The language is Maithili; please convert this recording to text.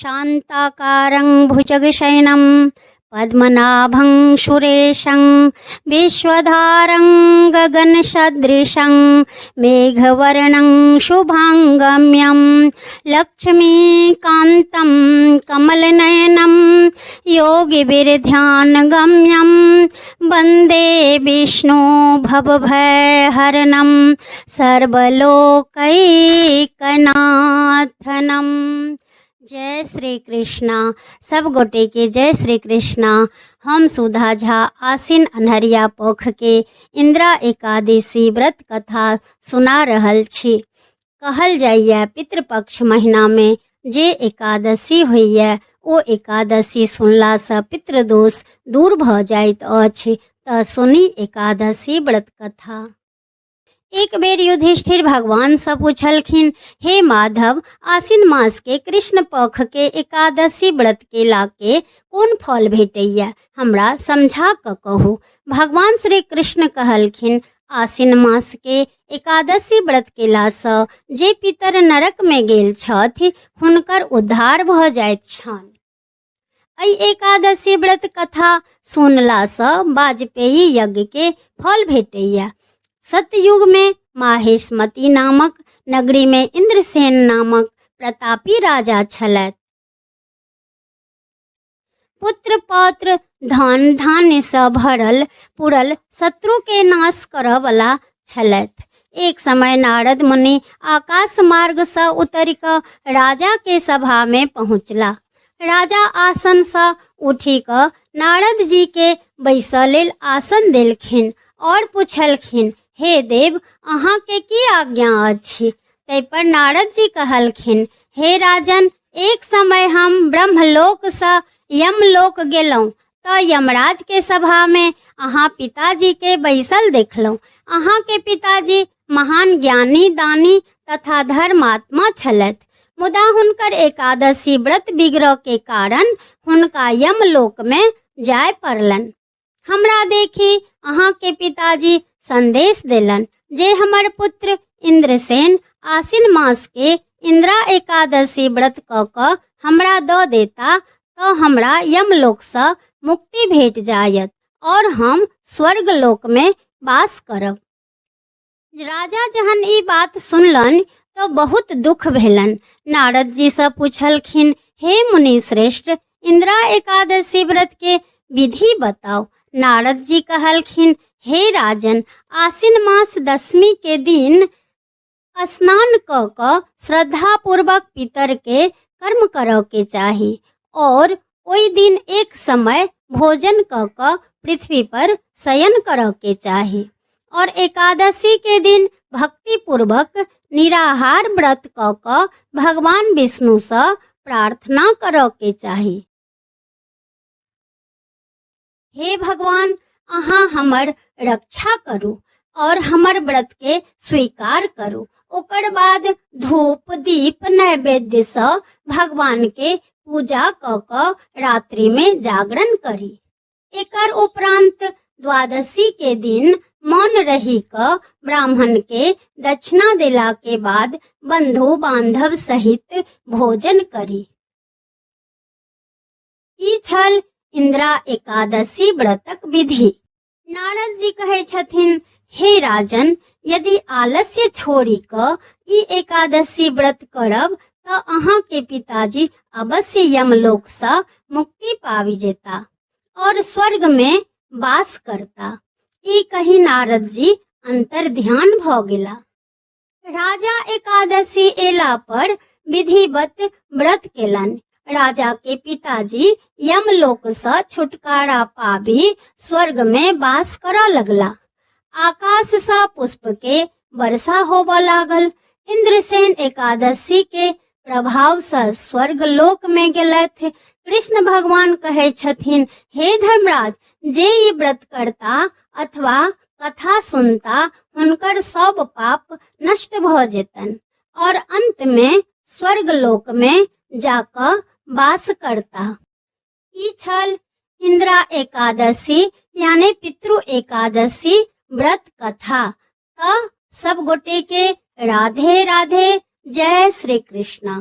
शान्ताकारं भुजगशयनं पद्मनाभं सुरेशं विश्वधारं गगनसदृशं मेघवर्णं शुभांगम्यं लक्ष्मीकान्तं कमलनयनं योगिभिर्ध्यानगम्यं वन्दे विष्णु भवभयहरणं सर्वलोकैकनाथनं। जय श्री कृष्णा। सब गोटे के जय श्री कृष्णा। हम सुधा झा आसिन अन्हरिया पोख के इंदिरा एकादशी व्रत कथा सुना रहल छी। कहल जाइए पितृपक्ष महीना में जे एकादशी होइए ओ एकादशी सुनला से पितृदोष दूर भ जाइत अछि। त सुनी एकादशी व्रत कथा। एक बेर युधिष्ठिर भगवान से पूछलखिन, हे माधव, आसिन मास के कृष्ण पक्ष के एकादशी व्रत केला के कोन फल भेटैया, हमरा समझा क कहू। भगवान श्री कृष्ण कहलखिन, आसिन मास के एकादशी व्रत केला सँ जे पितर नरक में गेल छथि हुनकर उद्धार भ जाइत छनि। एहि एकादशी व्रत कथा सुनला सँ वाजपेयी यज्ञ के फल भेटैया। सतयुग में माहेशमती नामक नगरी में इंद्रसेन नामक प्रतापी राजा छलैथ। पुत्र पौत्र धन धान्य से भरल पुरल शत्रु के नाश करय वाला छलैथ। एक समय नारद मुनि आकाश मार्ग से उतरि क राजा के सभा में पहुँचला। राजा आसन से उठी क नारद जी के बैसय लेल आसन देलखिन और पूछलखिन, हे देव, अहाँ के की आज्ञा अछि। तै पर नारद जी कहलखिन, हे राजन, एक समय हम ब्रह्मलोक से यमलोक गेलहुँ त यमराज के सभा में अहाँ पिताजी के बैसल देखलहुँ। अहाँ के पिताजी महान ज्ञानी दानी तथा धर्मात्मा छलैथ, मुदा हुनकर एकादशी व्रत विग्रह के कारण हुनका यमलोक में जाय पड़लनि। हमरा देखी अहाँ के पिताजी संदेश देलन जे हमर पुत्र इंद्रसेन आसिन मास के इंदिरा एकादशी व्रत क क हमरा द देता तो हमरा यमलोक से मुक्ति भेट जायत और हम स्वर्ग लोक में वास करब। राजा जहन ई बात सुनलन तो बहुत दुख भेलन। नारद जी से पूछलखिन, हे मुनि श्रेष्ठ, इंदिरा एकादशी व्रत के विधि बताओ। नारद जी कहलखिन, हे राजन, आसिन मास दशमी के दिन स्नान क क श्रद्धा पूर्वक पितर के कर्म करऽ के चाही और ओई दिन एक समय भोजन क क पृथ्वी पर शयन करऽ के चाही और एकादशी के दिन भक्ति पूर्वक निराहार व्रत क क भगवान विष्णु से प्रार्थना करऽ के चाही। हे भगवान, अहाँ हमर रक्षा करू और हमर व्रत के स्वीकार करू। ओकर बाद धूप दीप नैवेद्य से भगवान के पूजा क क रात्रि में जागरण करी। एकर उपरांत द्वादशी के दिन मौन रही क ब्राह्मण के दक्षिणा देला के बाद बंधु बांधव सहित भोजन करी। ई छल इंदिरा एकादशी व्रतक विधि। नारद जी कहे छथिन, हे राजन, यदि आलस्य छोड़ी क ई एकादशी व्रत करब तो अहाँ के पिताजी अवश्य यमलोक से मुक्ति पावी जेता और स्वर्ग में वास करता। ई कही नारद जी अंतर ध्यान भ गेला। राजा एकादशी एला पर विधिवत व्रत केलन। राजा के पिताजी यमलोक से छुटकारा पाबी स्वर्ग में वास करऽ लगला। आकाश से पुष्प के वर्षा होबऽ लागल। इंद्रसेन एकादशी के प्रभाव से स्वर्ग लोक में गेलथ। कृष्ण भगवान कहे छथिन, हे धर्मराज, जे ई व्रत करता अथवा कथा सुनता हुनकर सब पाप नष्ट भ जेतन और अंत में स्वर्ग लोक में जाकर वास करता। ई छल इंदिरा एकादशी यानी पितृ एकादशी व्रत कथा। त सब गोटे के राधे राधे। जय श्री कृष्ण।